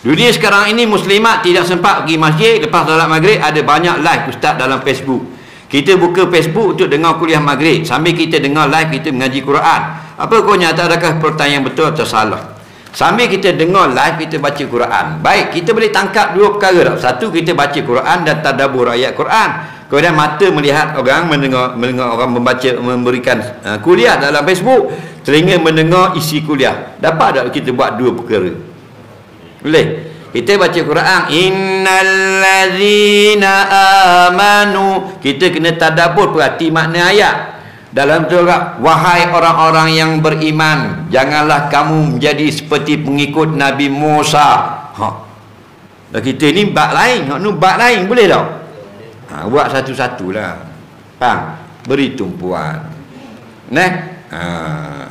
Dunia sekarang ini muslimat tidak sempat pergi masjid. Lepas solat maghrib ada banyak live ustaz dalam Facebook. Kita buka Facebook untuk dengar kuliah maghrib, sambil kita dengar live kita mengaji Quran. Apa hukumnya? Adakah pertanyaan betul atau salah? Sambil kita dengar live kita baca Quran. Baik, kita boleh tangkap dua perkara. Satu, kita baca Quran dan tadabbur ayat Quran. Kemudian mata melihat orang, mendengar orang membaca, memberikan kuliah dalam Facebook. Telinga mendengar isi kuliah. Dapat tak kita buat dua perkara? Boleh. Kita baca Quran, innallazina amanu, kita kena tadabbur, perhati makna ayat. Dalam surah, wahai orang-orang yang beriman, janganlah kamu menjadi seperti pengikut Nabi Musa. Dan kita ni bab lain, hak nu bab lain, boleh tak? Buat satu-satulah. Faham? Beri tumpuan. Nah.